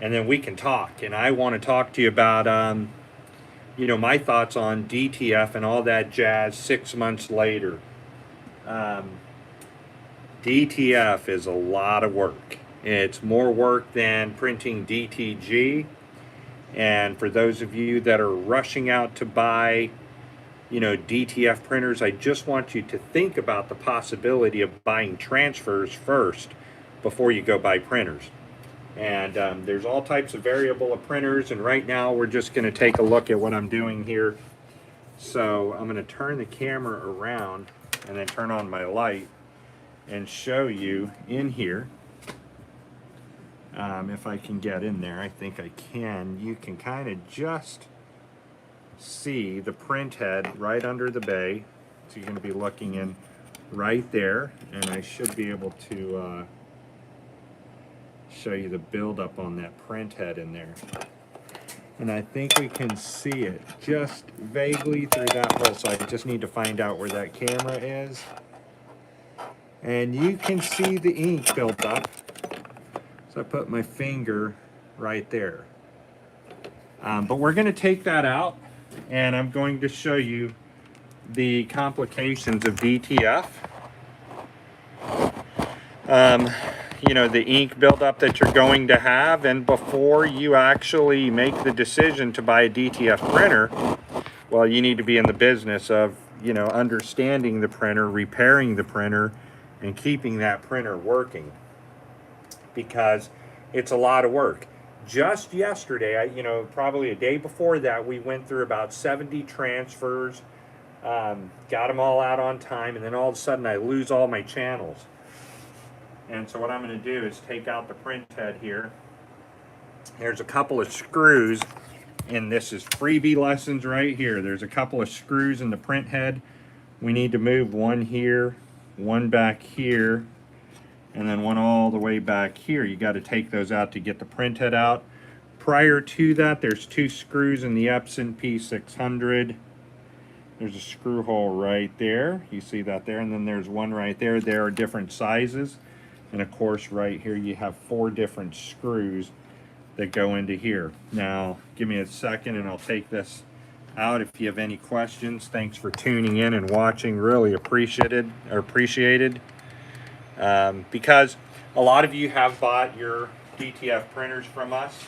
and then we can talk. And I want to talk to you about, you know, my thoughts on DTF and all that jazz 6 months later. Um, DTF is a lot of work. It's more work than printing DTG. And for those of you that are rushing out to buy, you know, DTF printers, I just want you to think about the possibility of buying transfers first before you go buy printers. And there's all types of variable of printers, and right now we're just going to take a look at what I'm doing here. So I'm going to turn the camera around and then turn on my light and show you in here. If I can get in there, I think I can. You can kind of just see the print head right under the bay. So you're going to be looking in right there, and I should be able to show you the buildup on that print head in there. And I think we can see it just vaguely through that hole, so I just need to find out where that camera is. And you can see the ink built up. So I put my finger right there. But we're going to take that out, and I'm going to show you the complications of DTF. You know, the ink buildup that you're going to have, and before you actually make the decision to buy a DTF printer, well, you need to be in the business of, you know, understanding the printer, repairing the printer, and keeping that printer working, because it's a lot of work. Just yesterday, you know, probably a day before that, we went through about 70 transfers, got them all out on time, and then all of a sudden I lose all my channels. And so what I'm going to do is take out the print head here. There's a couple of screws, and this is freebie lessons right here. There's a couple of screws in the print head. We need to move one here, one back here, and then one all the way back here. You got to take those out to get the print head out. Prior to that, there's two screws in the Epson P600. There's a screw hole right there. You see that there, and then there's one right there. There are different sizes. And of course, right here, you have 4 different screws that go into here. Now, give me a second and I'll take this out. If you have any questions, thanks for tuning in and watching. Really appreciated. Because a lot of you have bought your DTF printers from us,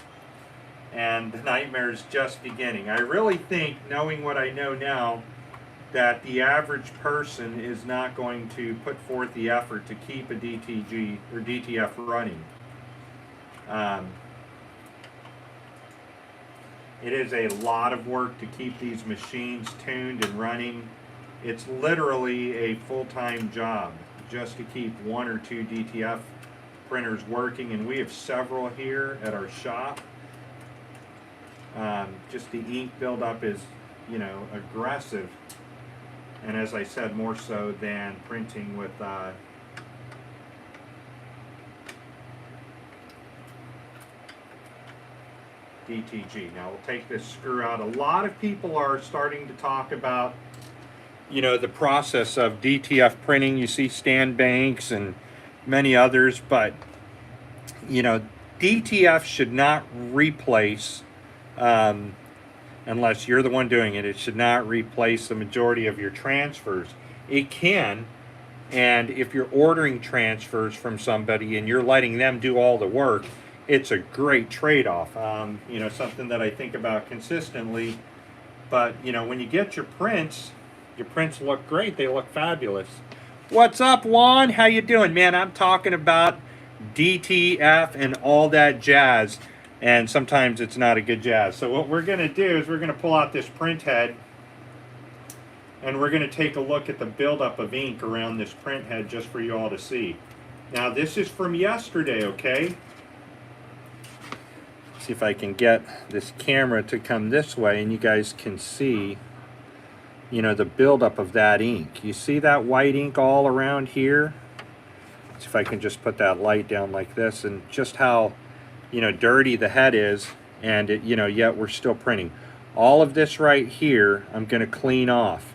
and the nightmare is just beginning. I really think, knowing what I know now, that the average person is not going to put forth the effort to keep a DTG or DTF running. It is a lot of work to keep these machines tuned and running. It's literally a full-time job just to keep 1 or 2 DTF printers working, and we have several here at our shop. Just the ink buildup is, you know, aggressive. And as I said, more so than printing with DTG. Now we'll take this screw out. A lot of people are starting to talk about, you know, the process of DTF printing. You see Stan Banks and many others, but, you know, DTF should not replace, unless you're the one doing it, it should not replace the majority of your transfers. It can, and if you're ordering transfers from somebody and you're letting them do all the work, it's a great trade-off. You know, something that I think about consistently. But, you know, when you get your prints look great. They look fabulous. What's up, Juan? How you doing, man? I'm talking about DTF and all that jazz. And sometimes it's not a good jazz. So what we're going to do is we're going to pull out this print head, and we're going to take a look at the buildup of ink around this print head just for you all to see. Now this is from yesterday, okay? See if I can get this camera to come this way and you guys can see, you know, the buildup of that ink. You see that white ink all around here? See if I can just put that light down like this, and just how, you know, dirty the head is, and it, you know, yet we're still printing. All of this right here I'm going to clean off,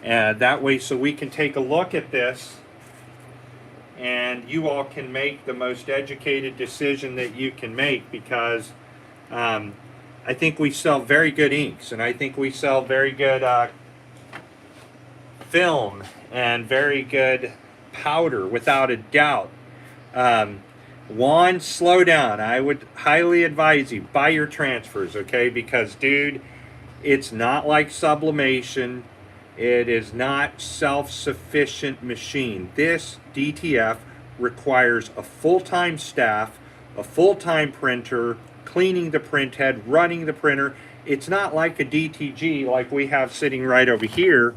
and that way so we can take a look at this and you all can make the most educated decision that you can make, because I think we sell very good inks, and I think we sell very good film and very good powder, without a doubt. Juan, slow down. I would highly advise you, buy your transfers, okay? Because, dude, it's not like sublimation. It is not self-sufficient machine. This DTF requires a full-time staff, a full-time printer, cleaning the print head, running the printer. It's not like a DTG like we have sitting right over here,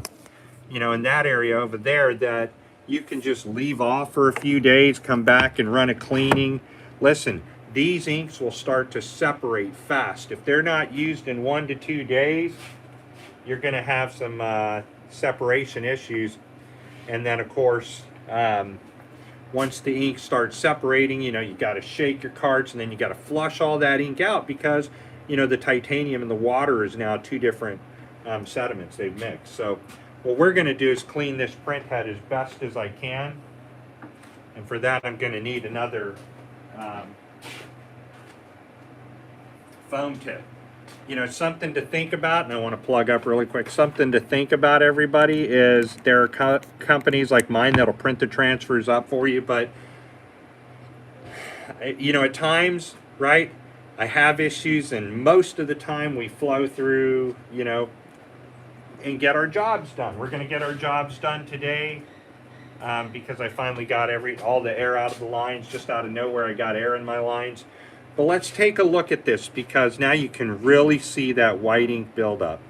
you know, in that area over there, that you can just leave off for a few days, come back and run a cleaning. Listen, these inks will start to separate fast. If they're not used in 1 to 2 days, you're going to have some separation issues. And then, of course, once the ink starts separating, you know, you got to shake your carts, and then you got to flush all that ink out, because, you know, the titanium and the water is now 2 different sediments they've mixed. So what we're going to do is clean this print head as best as I can. And for that, I'm going to need another foam tip. You know, something to think about, and I want to plug up really quick, something to think about, everybody, is there are companies like mine that'll print the transfers up for you, but, you know, at times, right, I have issues, and most of the time we flow through, you know, and get our jobs done. We're going to get our jobs done today because I finally got all the air out of the lines. Just out of nowhere, I got air in my lines. But let's take a look at this, because now you can really see that white ink buildup.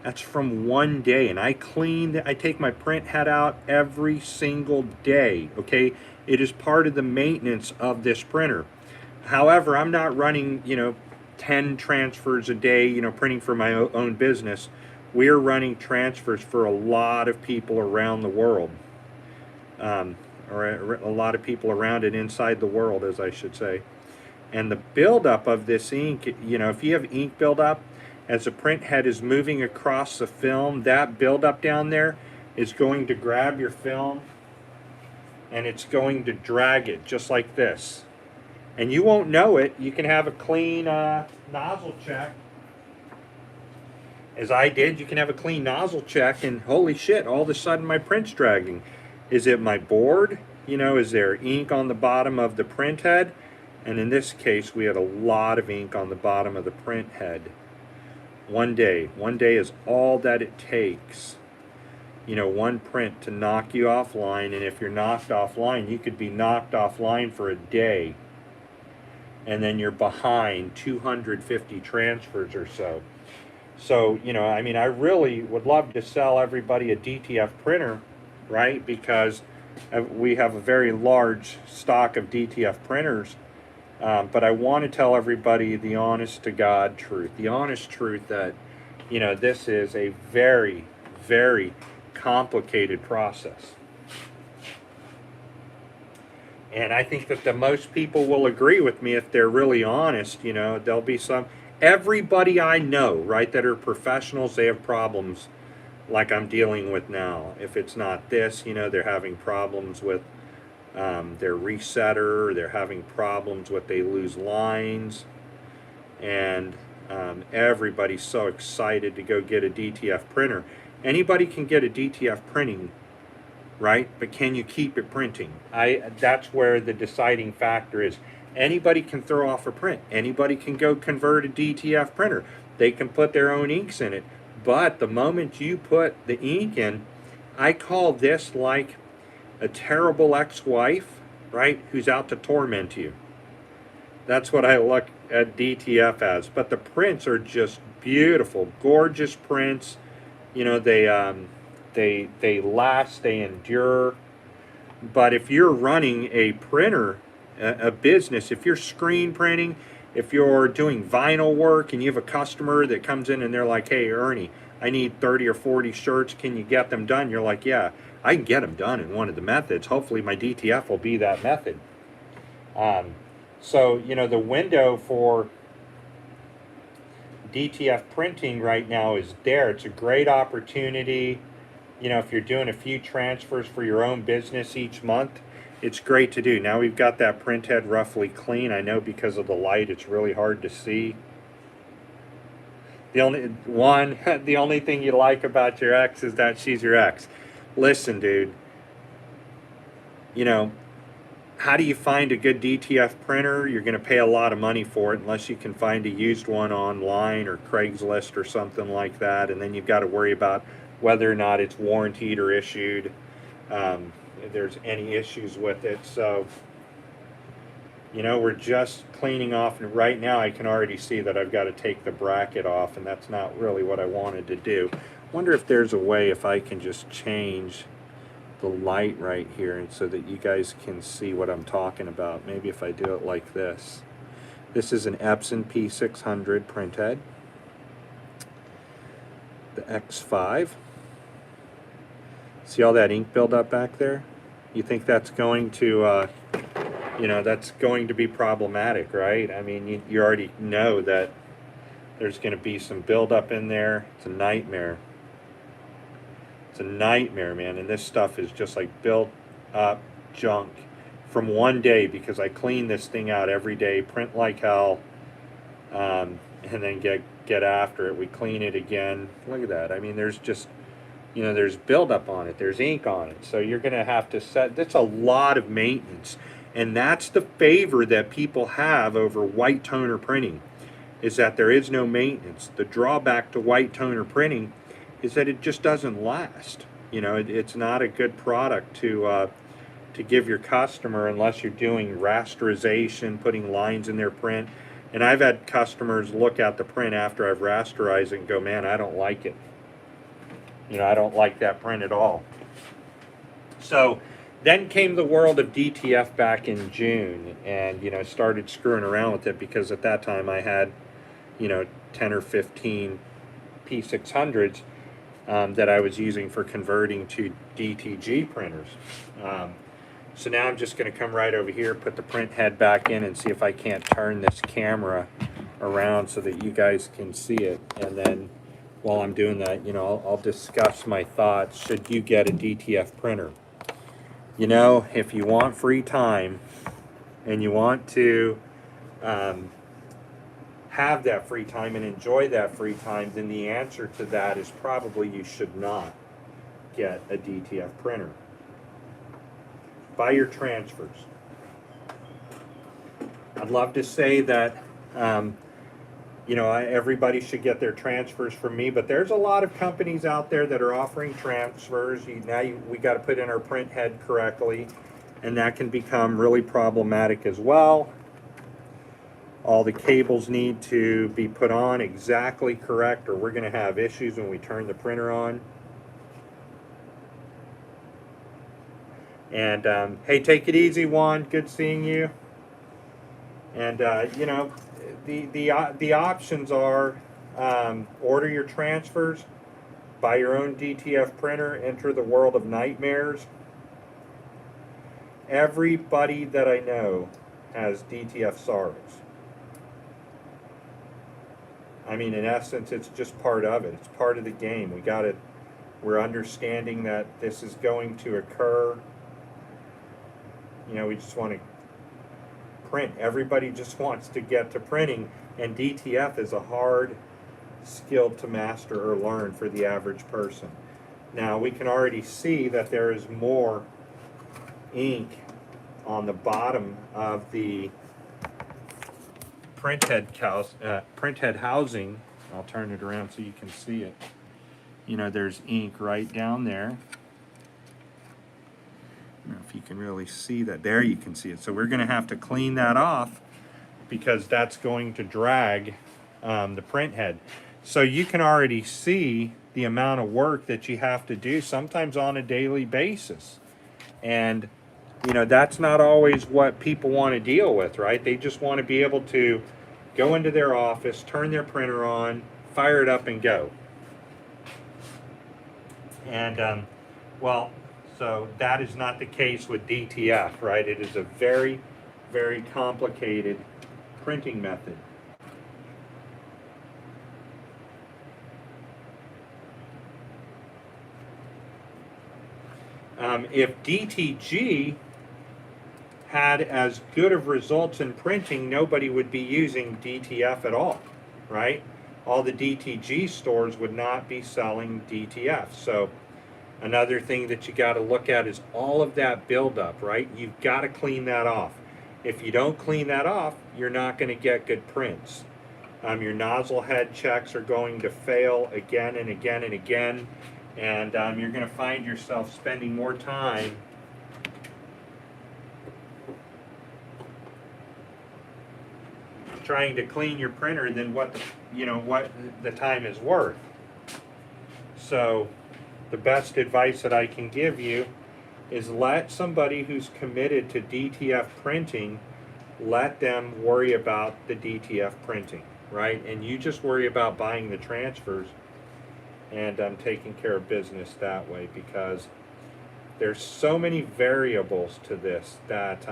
That's from 1 day, and I take my print head out every single day, okay? It is part of the maintenance of this printer. However, I'm not running, you know, 10 transfers a day, you know, printing for my own business. We're running transfers for a lot of people around the world, or a lot of people around and inside the world, as I should say. And the buildup of this ink, you know, if you have ink buildup, as the print head is moving across the film, that buildup down there is going to grab your film, and it's going to drag it just like this. And you won't know it. You can have a clean nozzle check, as I did. You can have a clean nozzle check, and holy shit, all of a sudden my print's dragging. Is it my board? You know, is there ink on the bottom of the print head? And in this case, we had a lot of ink on the bottom of the print head. 1 day. 1 day is all that it takes. You know, one print to knock you offline, and if you're knocked offline, you could be knocked offline for a day. And then you're behind 250 transfers or so. So, you know, I mean, I really would love to sell everybody a DTF printer, right? Because we have a very large stock of DTF printers. But I want to tell everybody the honest to God truth. The honest truth that, you know, this is a very, very complicated process. And I think that the most people will agree with me if they're really honest. You know, there'll be everybody I know, right, that are professionals, they have problems like I'm dealing with now. If it's not this, you know, they're having problems with their resetter, they're having problems with they lose lines, and everybody's so excited to go get a DTF printer. Anybody can get a DTF printing, right? But can you keep it printing? That's where the deciding factor is. Anybody can throw off a print. Anybody can go convert a DTF printer. They can put their own inks in it. But the moment you put the ink in, I call this like a terrible ex-wife, right, who's out to torment you. That's what I look at DTF as. But the prints are just beautiful, gorgeous prints. You know, they last, they endure. But if you're running a printer, a business, if you're screen printing, if you're doing vinyl work and you have a customer that comes in and they're like, hey, Ernie, I need 30 or 40 shirts, can you get them done? You're like, yeah, I can get them done in one of the methods. Hopefully my DTF will be that method. So, you know, the window for DTF printing right now is there. It's a great opportunity. You know, if you're doing a few transfers for your own business each month, it's great to do. Now we've got that print head roughly clean. I know because of the light it's really hard to see. The only thing you like about your ex is that she's your ex. Listen, dude, you know, how do you find a good DTF printer? You're going to pay a lot of money for it unless you can find a used one online or Craigslist or something like that. And then you've got to worry about whether or not it's warranted or issued. If there's any issues with it. So, you know, we're just cleaning off. And right now I can already see that I've got to take the bracket off. And that's not really what I wanted to do. Wonder if there's a way if I can just change the light right here and so that you guys can see what I'm talking about. Maybe if I do it like this. This is an Epson P600 printhead. The X5. See all that ink buildup back there? You think that's going to, you know, that's going to be problematic, right? I mean, you already know that there's going to be some buildup in there. It's a nightmare. It's a nightmare, man, and this stuff is just like built up junk from one day because I clean this thing out every day, print like hell, and then get after it. We clean it again. Look at that. I mean, there's just, you know, there's buildup on it. There's ink on it. So you're going to have to set, that's a lot of maintenance. And that's the favor that people have over white toner printing, is that there is no maintenance. The drawback to white toner printing is that it just doesn't last. You know, it's not a good product to give your customer unless you're doing rasterization, putting lines in their print. And I've had customers look at the print after I've rasterized it and go, man, I don't like it. You know, I don't like that print at all. So then came the world of DTF back in June, and, you know, started screwing around with it because at that time I had, you know, 10 or 15 P600s that I was using for converting to DTG printers. So now I'm just going to come right over here, put the print head back in, and see if I can't turn this camera around so that you guys can see it. And then while I'm doing that, you know, I'll discuss my thoughts. Should you get a DTF printer? You know, if you want free time and you want to have that free time and enjoy that free time, then the answer to that is probably you should not get a DTF printer. Buy your transfers. I'd love to say that you know, everybody should get their transfers from me, but there's a lot of companies out there that are offering transfers. We got to put in our print head correctly, and that can become really problematic as well. All the cables need to be put on exactly correct, or we're going to have issues when we turn the printer on. And hey, take it easy, Juan. Good seeing you. And you know, the options are order your transfers, buy your own DTF printer, enter the world of nightmares. Everybody that I know has DTF sorrows. I mean, in essence, it's just part of it. It's part of the game. We're understanding that this is going to occur. You know, we just want to print. Everybody just wants to get to printing, and DTF is a hard skill to master or learn for the average person. Now, we can already see that there is more ink on the bottom of the printhead housing. I'll turn it around so you can see it. You know, there's ink right down there. I don't know if you can really see that. There you can see it. So we're going to have to clean that off because that's going to drag the print head. So you can already see the amount of work that you have to do, sometimes on a daily basis. And, you know, that's not always what people want to deal with, right? They just want to be able to go into their office, turn their printer on, fire it up, and go. And, well, so that is not the case with DTF, right? It is a very, very complicated printing method. If DTG had as good of results in printing, nobody would be using DTF at all, right? All the DTG stores would not be selling DTF. So another thing that you got to look at is all of that buildup, right? You've got to clean that off. If you don't clean that off, you're not going to get good prints. Your nozzle head checks are going to fail again and again and again, and you're going to find yourself spending more time trying to clean your printer than what the time is worth. So the best advice that I can give you is let somebody who's committed to DTF printing, let them worry about the DTF printing, right? And you just worry about buying the transfers and taking care of business that way, because there's so many variables to this that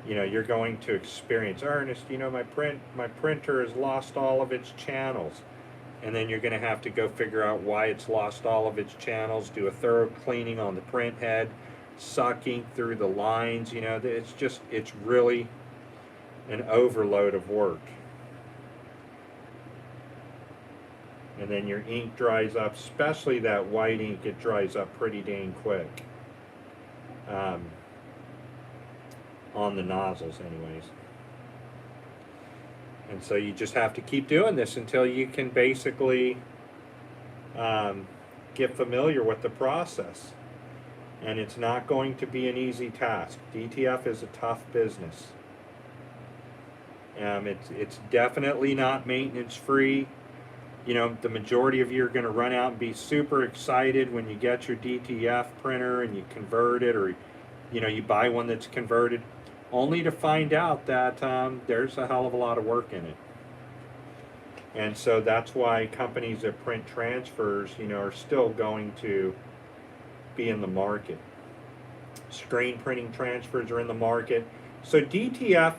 you're going to experience. Ernest, my printer has lost all of its channels. And then you're going to have to go figure out why it's lost all of its channels, do a thorough cleaning on the print head, sucking through the lines. It's really an overload of work. And then your ink dries up, especially that white ink, it dries up pretty dang quick. On the nozzles anyways. And so you just have to keep doing this until you can basically get familiar with the process. And it's not going to be an easy task. DTF is a tough business. It's definitely not maintenance free. The majority of you are going to run out and be super excited when you get your DTF printer and you convert it, or you buy one that's converted, only to find out that there's a hell of a lot of work in it. And so that's why companies that print transfers, are still going to be in the market. Screen printing transfers are in the market. So DTF,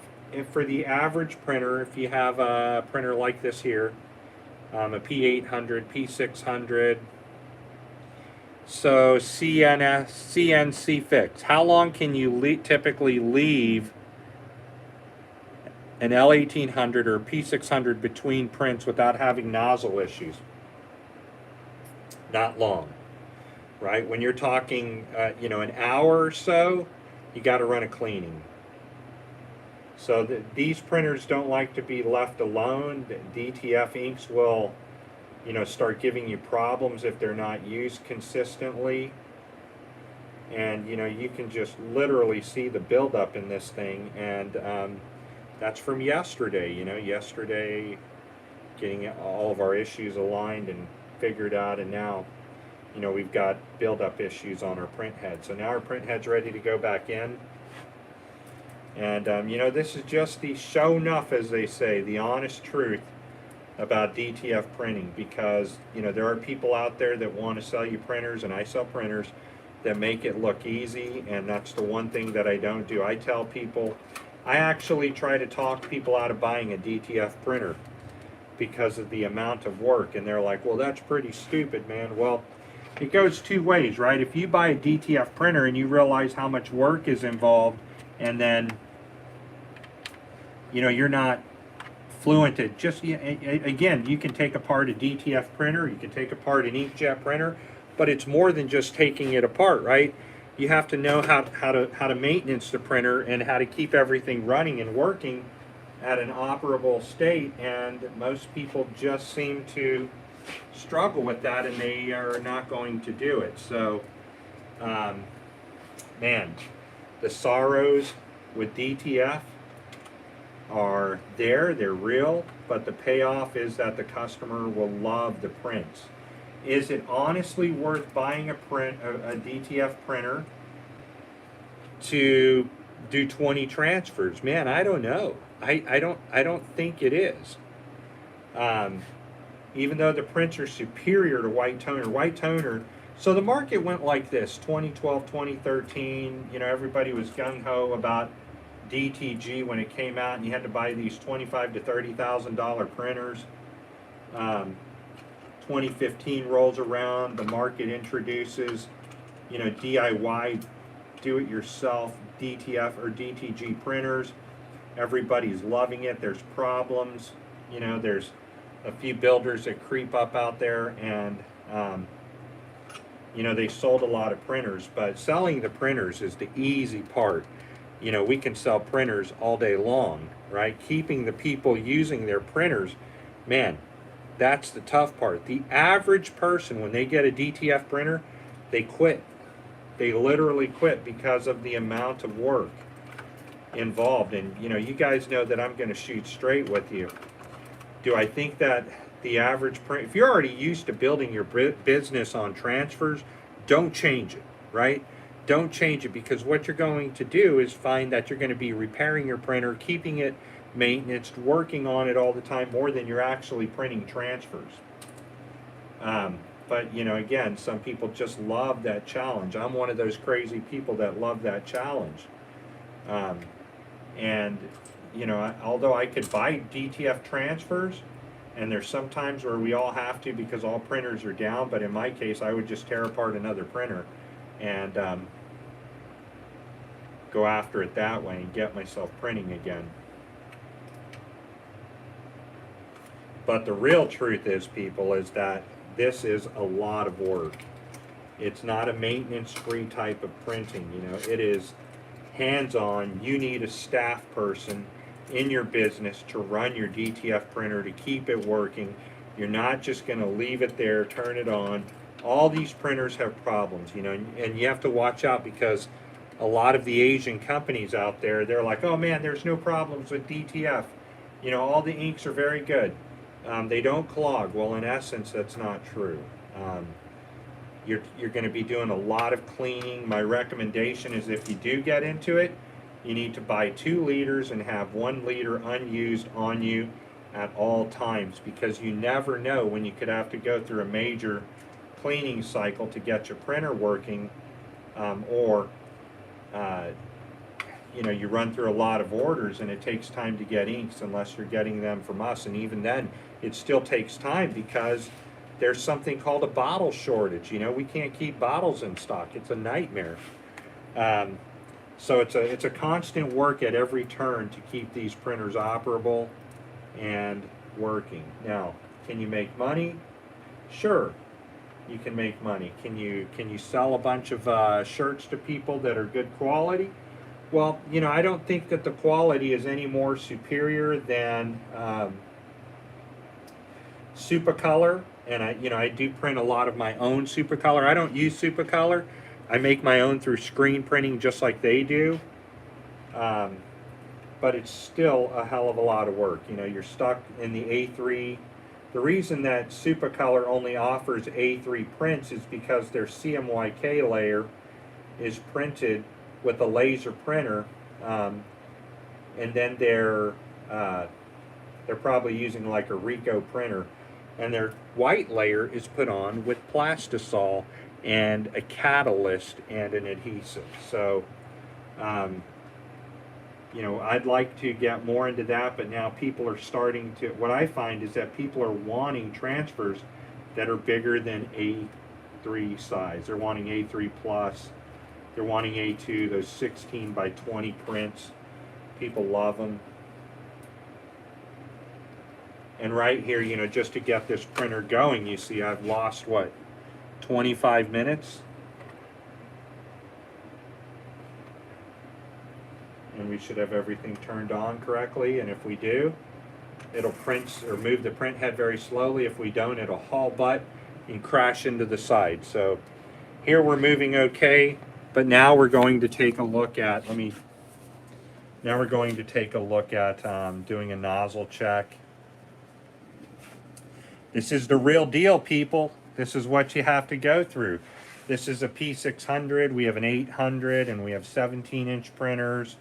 for the average printer, if you have a printer like this here, a P800, P600, so CNC fix. How long can you typically leave an L1800 or P600 between prints without having nozzle issues? Not long, right? When you're talking, an hour or so, you got to run a cleaning. So these printers don't like to be left alone. The DTF inks will start giving you problems if they're not used consistently. And you can just literally see the buildup in this thing. And that's from yesterday. Yesterday, getting all of our issues aligned and figured out, and now we've got buildup issues on our print head. So now our print head's ready to go back in. And this is just the sho-nuff, as they say, the honest truth about DTF printing, because there are people out there that want to sell you printers, and I sell printers that make it look easy, and that's the one thing that I don't do. I tell people, I actually try to talk people out of buying a DTF printer because of the amount of work, and they're like, well, that's pretty stupid, man. Well, it goes two ways, right? If you buy a DTF printer and you realize how much work is involved, and then you're not fluent at just, again, you can take apart a DTF printer, you can take apart an inkjet printer, but it's more than just taking it apart, right? You have to know how to maintenance the printer and how to keep everything running and working at an operable state, and most people just seem to struggle with that, and they are not going to do it. So man, the sorrows with DTF are there, they're real, but the payoff is that the customer will love the prints. Is it honestly worth buying a DTF printer to do 20 transfers? Man, I don't know. I don't think it is. Even though the prints are superior to white toner. White toner, so the market went like this, 2012, 2013, everybody was gung-ho about DTG when it came out, and you had to buy these $25,000 to $30,000 printers. 2015 rolls around, the market introduces, DIY do-it-yourself DTF or DTG printers. Everybody's loving it. There's problems. You know, there's a few builders that creep up out there and, you know, they sold a lot of printers, but selling the printers is the easy part. You know, we can sell printers all day long, right? Keeping the people using their printers, man, that's the tough part. The average person, when they get a DTF printer, they quit. They literally quit because of the amount of work involved. And, you know, you guys know that I'm going to shoot straight with you. Do I think that the average print, if you're already used to building your business on transfers, don't change it, right? Don't change it, because what you're going to do is find that you're going to be repairing your printer, keeping it maintenance, working on it all the time more than you're actually printing transfers. But, you know, again, some people just love that challenge. I'm one of those crazy people that love that challenge. And, you know, although I could buy DTF transfers, and there's some times where we all have to because all printers are down, but in my case, I would just tear apart another printer and go after it that way and get myself printing again. But the real truth is, people, is that this is a lot of work. It's not a maintenance-free type of printing. You know, it is hands-on. You need a staff person in your business to run your DTF printer, to keep it working. You're not just going to leave it there, turn it on. All these printers have problems, you know, and you have to watch out, because a lot of the Asian companies out there, they're like, oh man, there's no problems with DTF. You know, all the inks are very good. They don't clog. Well, in essence, that's not true. You're going to be doing a lot of cleaning. My recommendation is, if you do get into it, you need to buy 2 liters and have 1 liter unused on you at all times, because you never know when you could have to go through a major cleaning cycle to get your printer working, or you know, you run through a lot of orders and it takes time to get inks unless you're getting them from us, and even then it still takes time because there's something called a bottle shortage. You know, we can't keep bottles in stock. It's a nightmare. So it's a constant work at every turn to keep these printers operable and working. Now, can you make money? Sure, you can make money. Can you sell a bunch of shirts to people that are good quality? Well, you know, I don't think that the quality is any more superior than Supercolor, and I do print a lot of my own Supercolor. I don't use Supercolor. I make my own through screen printing just like they do. But it's still a hell of a lot of work. You know, you're stuck in the A3. The reason that Supercolor only offers A3 prints is because their CMYK layer is printed with a laser printer, and then they're probably using like a Ricoh printer, and their white layer is put on with plastisol and a catalyst and an adhesive. So, you know, I'd like to get more into that, but now people are starting to, what I find is that people are wanting transfers that are bigger than A3 size. They're wanting A3 plus, they're wanting A2, those 16 by 20 prints. People love them. And right here, you know, just to get this printer going, you see I've lost, what, 25 minutes? And we should have everything turned on correctly, and if we do, it'll print or move the print head very slowly. If we don't, it'll haul butt and crash into the side. So here we're moving okay, but now we're going to take a look at, now we're going to take a look at doing a nozzle check. This is the real deal, people. This is what you have to go through. This is a P600. We have an 800, and we have 17-inch printers.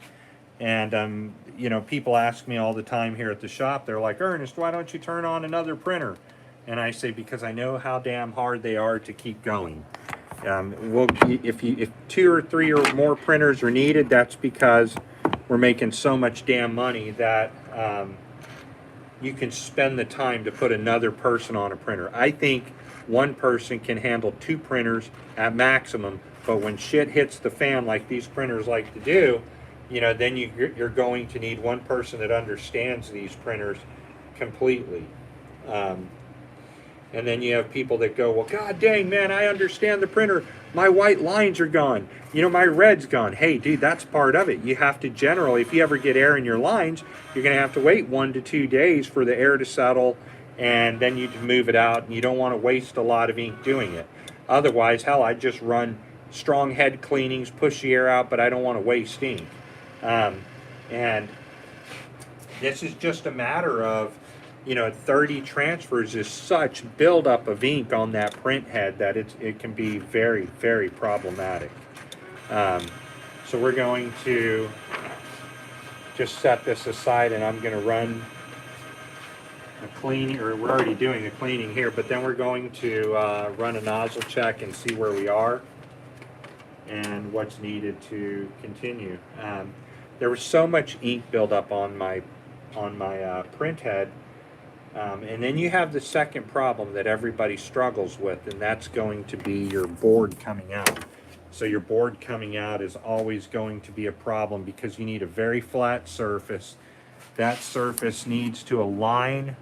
And, you know, people ask me all the time here at the shop, they're like, Ernest, why don't you turn on another printer? And I say, because I know how damn hard they are to keep going. If 2 or 3 or more printers are needed, that's because we're making so much damn money that you can spend the time to put another person on a printer. I think one person can handle 2 printers at maximum But when shit hits the fan like these printers like to do, you know, then you're going to need one person that understands these printers completely. And then you have people that go, well, God dang, man, I understand the printer. My white lines are gone. You know, my red's gone. Hey, dude, that's part of it. You have to generally, if you ever get air in your lines, you're going to have to wait 1 to 2 days for the air to settle, and then you can move it out, and you don't want to waste a lot of ink doing it. Otherwise, hell, I'd just run strong head cleanings, push the air out, but I don't want to waste ink. And this is just a matter of, you know, 30 transfers is such buildup of ink on that print head that it can be very, very problematic. So we're going to just set this aside, and I'm going to run a cleaning, or we're already doing a cleaning here, but then we're going to run a nozzle check and see where we are and what's needed to continue. There was so much ink buildup on my print head. And then you have the second problem that everybody struggles with, and that's going to be your board coming out. So your board coming out is always going to be a problem because you need a very flat surface. That surface needs to align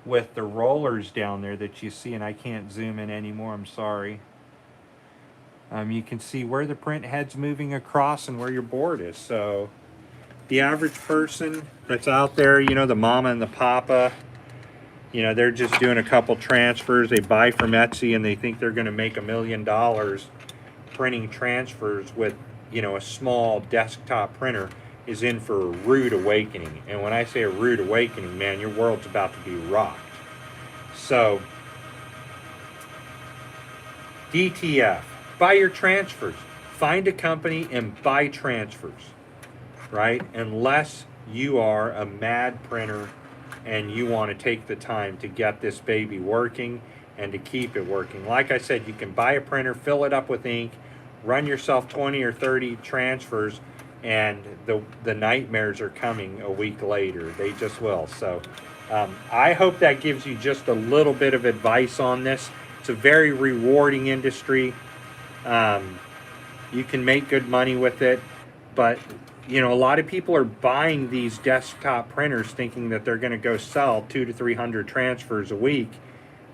with the rollers down there that you see, and I can't zoom in anymore, I'm sorry. You can see where the print head's moving across and where your board is. So the average person that's out there, you know, the mama and the papa, you know, they're just doing a couple transfers. They buy from Etsy and they think they're going to make $1 million printing transfers with, you know, a small desktop printer, is in for a rude awakening. And when I say a rude awakening, man, your world's about to be rocked. So DTF, buy your transfers. Find a company and buy transfers. Right? Unless you are a mad printer and you want to take the time to get this baby working and to keep it working. Like I said, you can buy a printer, fill it up with ink, run yourself 20 or 30 transfers, and the nightmares are coming a week later. They just will. So I hope that gives you just a little bit of advice on this. It's a very rewarding industry. You can make good money with it, but you know, a lot of people are buying these desktop printers thinking that they're going to go sell 200 to 300 transfers a week.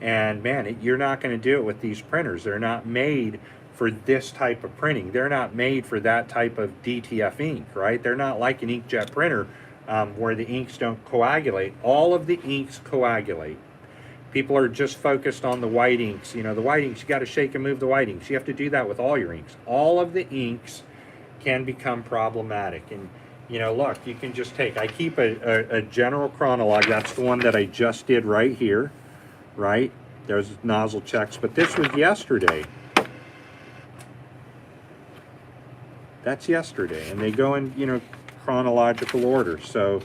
And man, you're not going to do it with these printers. They're not made for this type of printing. They're not made for that type of DTF ink, right? They're not like an inkjet printer where the inks don't coagulate. All of the inks coagulate. People are just focused on the white inks. You know, the white inks, you got to shake and move the white inks. You have to do that with all your inks. All of the inks can become problematic. And you know, look, you can just take, I keep a general chronologue. That's the one that I just did right here, right? There's nozzle checks, but this was yesterday. That's yesterday, and they go in, you know, chronological order. So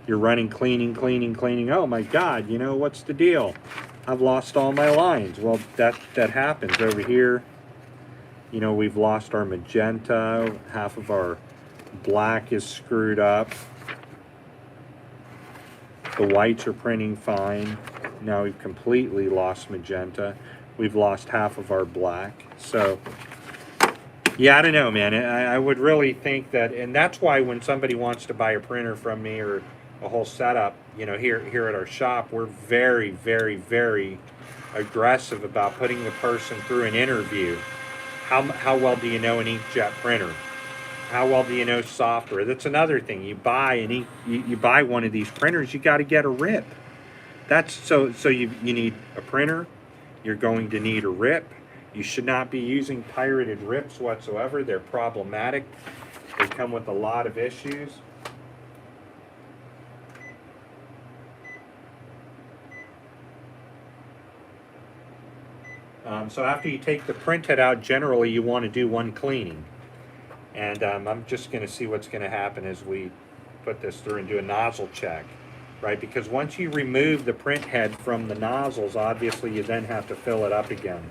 you're running cleaning, cleaning, cleaning. Oh my God, you know, what's the deal? I've lost all my lines. Well, that happens over here. You know, we've lost our magenta, half of our black is screwed up. The whites are printing fine. Now we've completely lost magenta. We've lost half of our black. So, yeah, I don't know, man. I would really think that, and that's why when somebody wants to buy a printer from me or a whole setup, you know, here at our shop, we're very, very, very aggressive about putting the person through an interview. How well do you know an inkjet printer? How well do you know software? That's another thing. You buy you buy one of these printers, you got to get a rip. That's so you need a printer. You're going to need a rip. You should not be using pirated rips whatsoever. They're problematic. They come with a lot of issues. So after you take the print head out, generally you want to do one cleaning. And I'm just going to see what's going to happen as we put this through and do a nozzle check, right? Because once you remove the print head from the nozzles, obviously you then have to fill it up again.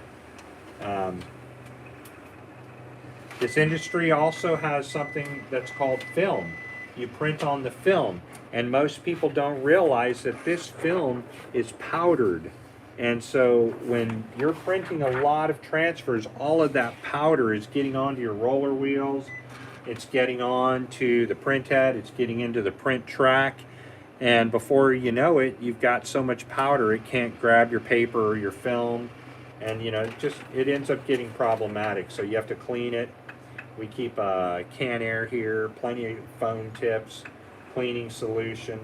This industry also has something that's called film. You print on the film, and most people don't realize that this film is powdered. And so when you're printing a lot of transfers, all of that powder is getting onto your roller wheels, it's getting onto the print head, it's getting into the print track, and before you know it, you've got so much powder it can't grab your paper or your film, and it ends up getting problematic. So you have to clean it. We keep a can air here, plenty of foam tips, cleaning solution.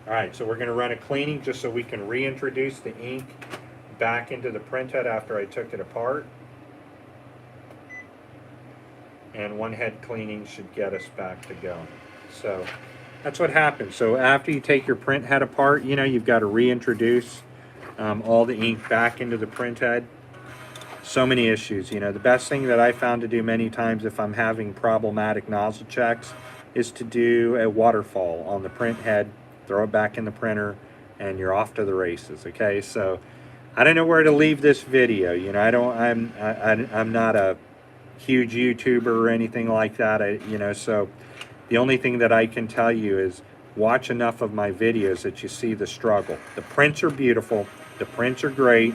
All right, so we're going to run a cleaning just so we can reintroduce the ink back into the print head after I took it apart. And one head cleaning should get us back to going. So that's what happens. So after you take your print head apart, you've got to reintroduce all the ink back into the print head. So many issues. The best thing that I found to do many times if I'm having problematic nozzle checks is to do a waterfall on the print head, throw it back in the printer, and you're off to the races. Okay, so I don't know where to leave this video. I'm not a huge YouTuber or anything like that. So the only thing that I can tell you is watch enough of my videos that you see the struggle. The prints are beautiful. The prints are great.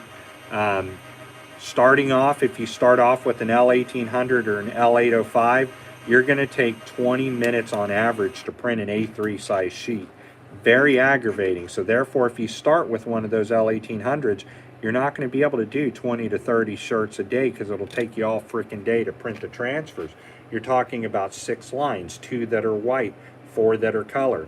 Starting off, if you start off with an L1800 or an L805, you're going to take 20 minutes on average to print an A3 size sheet. Very aggravating. So therefore, if you start with one of those L1800s, you're not going to be able to do 20 to 30 shirts a day because it'll take you all freaking day to print the transfers. You're talking about 6 lines, 2 that are white, 4 that are color.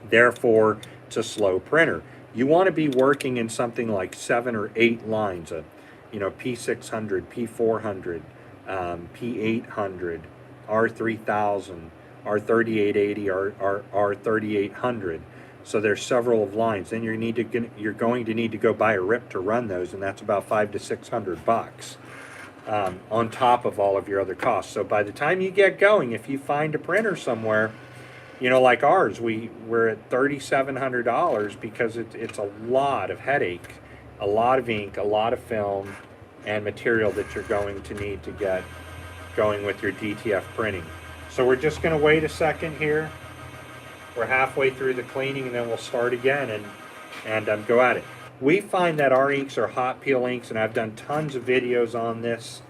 Therefore, it's a slow printer. You want to be working in something like 7 or 8 lines, P600, P400, P800, R3000, R3880, R3800. So there's several of lines. Then you're going to need to go buy a rip to run those, and that's about $500 to $600 on top of all of your other costs. So by the time you get going, if you find a printer somewhere, like ours, we're at $3,700 because it's a lot of headache, a lot of ink, a lot of film, and material that you're going to need to get going with your DTF printing. So we're just going to wait a second here. We're halfway through the cleaning, and then we'll start again and go at it. We find that our inks are hot peel inks, and I've done tons of videos on this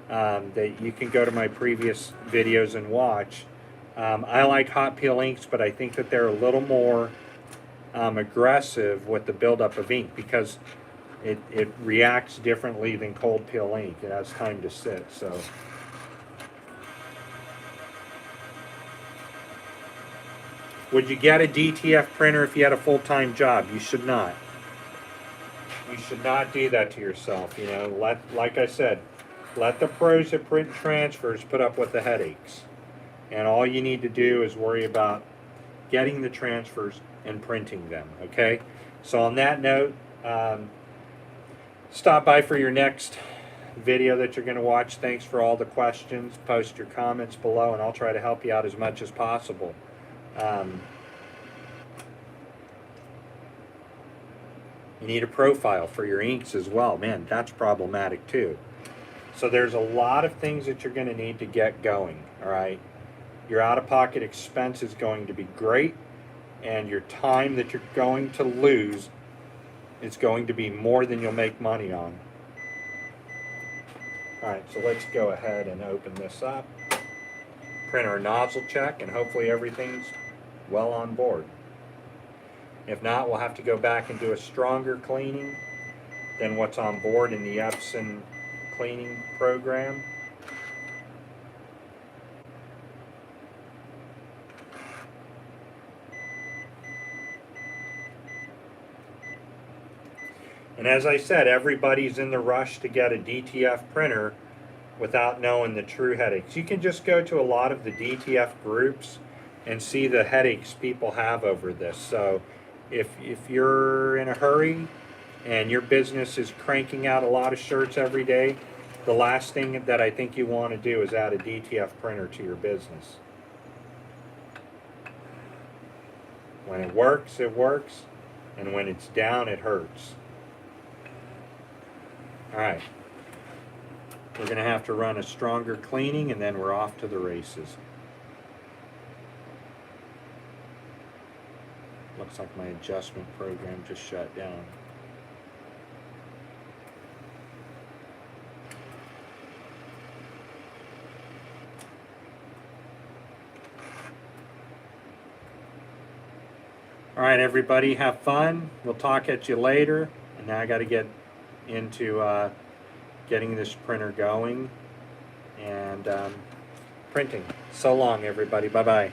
that you can go to my previous videos and watch. I like hot peel inks, but I think that they're a little more aggressive with the buildup of ink because it reacts differently than cold peel ink. It has time to sit. So. Would you get a DTF printer if you had a full-time job? You should not. You should not do that to yourself. Like I said, let the pros that print transfers put up with the headaches. And all you need to do is worry about getting the transfers and printing them, okay? So on that note, stop by for your next video that you're going to watch. Thanks for all the questions. Post your comments below, and I'll try to help you out as much as possible. You need a profile for your inks as well. Man, that's problematic too. So there's a lot of things that you're going to need to get going, all right? Your out-of-pocket expense is going to be great, and your time that you're going to lose is going to be more than you'll make money on. All right, so let's go ahead and open this up. Print our nozzle check, and hopefully everything's well on board. If not, we'll have to go back and do a stronger cleaning than what's on board in the Epson cleaning program. And as I said, everybody's in the rush to get a DTF printer without knowing the true headaches. You can just go to a lot of the DTF groups and see the headaches people have over this. So if you're in a hurry and your business is cranking out a lot of shirts every day, the last thing that I think you want to do is add a DTF printer to your business. When it works, and when it's down, it hurts. All right, we're going to have to run a stronger cleaning, and then we're off to the races. Looks like my adjustment program just shut down. All right, everybody, have fun. We'll talk at you later. And now I got to get into getting this printer going and printing. So long, everybody. Bye-bye.